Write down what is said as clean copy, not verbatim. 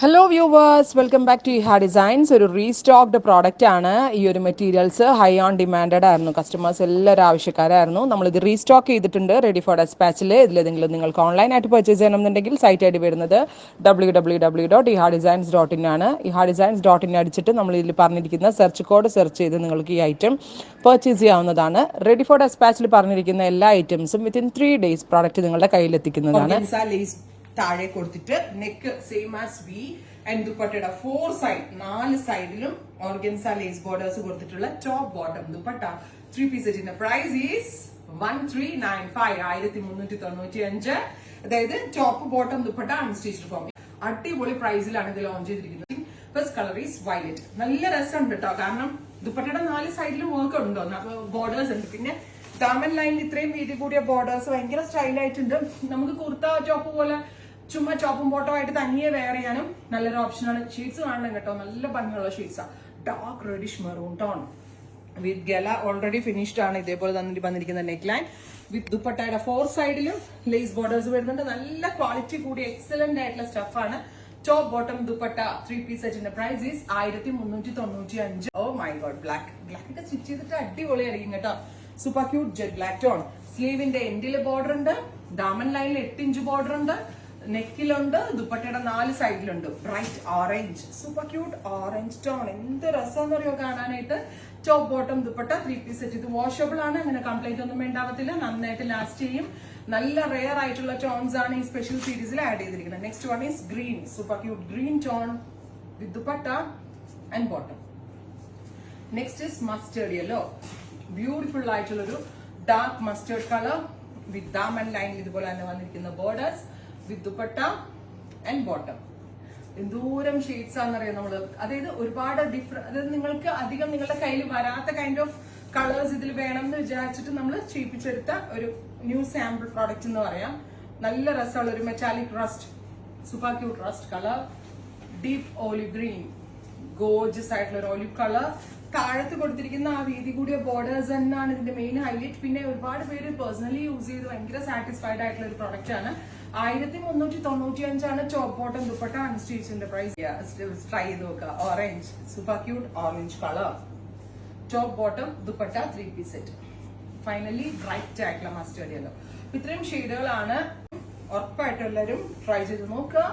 Hello viewers, welcome back to Iha Designs. ഒരു restocked product ആണ്. ഈ ഒരു മെറ്റീരിയൽസ് ഹൈ ഓൺ ഡിമാൻഡഡ് ആയിരുന്നു. കസ്റ്റമേഴ്സ് എല്ലാവരും ആവശ്യക്കാരായിരുന്നു. നമ്മളിത് റീസ്റ്റോക്ക് ചെയ്തിട്ടുണ്ട് റെഡി ഫോർ ഡെസ്പാച്ചിൽ. ഇതിലേതെങ്കിലും നിങ്ങൾക്ക് ഓൺലൈനായിട്ട് പർച്ചേസ് ചെയ്യണമെന്നുണ്ടെങ്കിൽ സൈറ്റ് ഐ ഡി വരുന്നത് www.ihadesigns.in ആണ്. ihadesigns.in അടിച്ചിട്ട് നമ്മൾ ഇതിൽ പറഞ്ഞിരിക്കുന്ന സെർച്ച് കോഡ് സെർച്ച് ചെയ്ത് നിങ്ങൾക്ക് ഈ ഐറ്റം പർച്ചേസ് ചെയ്യാവുന്നതാണ്. റെഡി ഫോർ ഡെസ്പാച്ചിൽ പറഞ്ഞിരിക്കുന്ന എല്ലാ ഐറ്റംസും വിത്തിൻ 3 days പ്രോഡക്റ്റ് നിങ്ങളുടെ കയ്യിലെത്തിക്കുന്നതാണ്. താഴെ കൊടുത്തിട്ട് neck same as V and ദുപ്പട്ടയുടെ 4 സൈഡ് 4 സൈഡിലും ഓർഗൻസ ലേസ് ബോർഡേഴ്സ് കൊടുത്തിട്ടുള്ള ടോപ്പ് ബോട്ടം ദുപ്പട്ട 3 പീസ് സെറ്റിന്റെ പ്രൈസ് ഈസ് 1395 അതായത് top bottom dupatta unstitched form. അടിപൊളി പ്രൈസിലാണ് ഇത് ലോഞ്ച് ചെയ്തിരിക്കുന്നത്. First colour is violet. നല്ല രസമുണ്ട് കേട്ടോ, കാരണം ദുപ്പട്ടയുടെ 4 സൈഡിലും വർക്ക് ഉണ്ടോ, ബോർഡേഴ്സ് ഉണ്ട്. പിന്നെ ദാമൻ ലൈനിൽ ഇത്രയും വീതി കൂടിയ ബോർഡേഴ്സ് ഭയങ്കര സ്റ്റൈലായിട്ടുണ്ട്. നമുക്ക് കുർത്ത ടോപ്പ് പോലെ ചുമ്മാ ടോപ്പും ബോട്ടോ ആയിട്ട് തനിയെ വെയർ ചെയ്യാനും നല്ലൊരു ഓപ്ഷനാണ്. ഷീറ്റ്സ് കാണണം കേട്ടോ, നല്ല ഭംഗിയുള്ള ഷീറ്റ്സാ. Dark reddish maroon tone with gala already finished ആണ്. ഇതേപോലെ തന്നെ വന്നിരിക്കുന്ന നെക്ക് ലൈൻ വിത്ത് ദുപ്പട്ടയുടെ 4 സൈഡിലും ലേസ് ബോർഡേഴ്സ് വരുന്നുണ്ട്. നല്ല ക്വാളിറ്റി കൂടി എക്സലന്റ് ആയിട്ടുള്ള സ്റ്റഫാണ്. ടോപ്പ് ബോട്ടം ദുപ്പട്ട 3 പീസ് സെറ്റിന്റെ price is 1395. Oh my God, black ഒക്കെ സ്റ്റിച്ച് ചെയ്തിട്ട് അടിപൊളിയായിരിക്കും കേട്ടോ. Super cute jet black tone. സ്ലീവിന്റെ എൻഡില് ബോർഡർ ഉണ്ട്, ദാമൻ ലൈനിൽ 8 ഇഞ്ച് ബോർഡർ ഉണ്ട്, നെക്കിലുണ്ട്, ദുപ്പട്ടയുടെ 4 സൈഡിലുണ്ട്. Bright orange, super cute orange tone. എന്ത് രസമെന്ന് അറിയോ കാണാനായിട്ട്. Top bottom dupatta 3 piece set. ഇത് വാഷബിൾ ആണ്, അങ്ങനെ കംപ്ലൈന്റ് ഒന്നും ഉണ്ടാവത്തില്ല, നന്നായിട്ട് ലാസ്റ്റ് ചെയ്യും. നല്ല റെയർ ആയിട്ടുള്ള ടോൺസ് ആണ് ഈ സ്പെഷ്യൽ സീരീസിൽ ആഡ് ചെയ്തിരിക്കുന്നത്. Next one is green, super cute green tone with dupatta and bottom. Next is mustard yellow, beautiful ആയിട്ടുള്ളൊരു dark mustard colour with daman line ഇതുപോലെ തന്നെ വന്നിരിക്കുന്ന borders with dupatta and bottom. എന്തോരം ഷെയ്ഡ്സ് ആണെന്നറിയാം നമ്മള്. അതായത് ഒരുപാട് ഡിഫറെന്റ്, അതായത് നിങ്ങൾക്ക് അധികം നിങ്ങളുടെ കയ്യിൽ വരാത്ത കൈൻഡ് ഓഫ് കളേഴ്സ് ഇതിൽ വേണം എന്ന് വിചാരിച്ചിട്ട് നമ്മൾ ചെയ്യിപ്പിച്ചെടുത്ത ഒരു ന്യൂ സാമ്പിൾ പ്രോഡക്റ്റ് എന്ന് പറയാം. നല്ല രസമുള്ള ഒരു metallic rest, super cute rest colour, deep olive green, Gorges ആയിട്ടുള്ള ഒരു ഓലിവ് കളർ. താഴത്ത് കൊടുത്തിരിക്കുന്ന ആ വീതി കൂടിയ ബോർഡേഴ്സ് തന്നെയാണ് ഇതിന്റെ മെയിൻ ഹൈലൈറ്റ്. പിന്നെ ഒരുപാട് പേര് പേഴ്സണലി യൂസ് ചെയ്ത് ഭയങ്കര സാറ്റിസ്ഫൈഡ് ആയിട്ടുള്ള ഒരു പ്രോഡക്റ്റ് ആണ്. 1395 ടോപ്പ് ബോട്ടം ദുപ്പട്ട അൺസ്റ്റിച്ചിന്റെ പ്രൈസ്. ട്രൈ ചെയ്ത് നോക്കുക. Orange, super cute orange colour, top bottom dupatta 3 piece set. Finally bright ആയിട്ടുള്ള മസ്റ്റേർഡ് യെല്ലോ. ഇത്രയും ഷെയ്ഡുകളാണ്. ഉറപ്പായിട്ടും എല്ലാവരും ട്രൈ ചെയ്ത് നോക്കുക.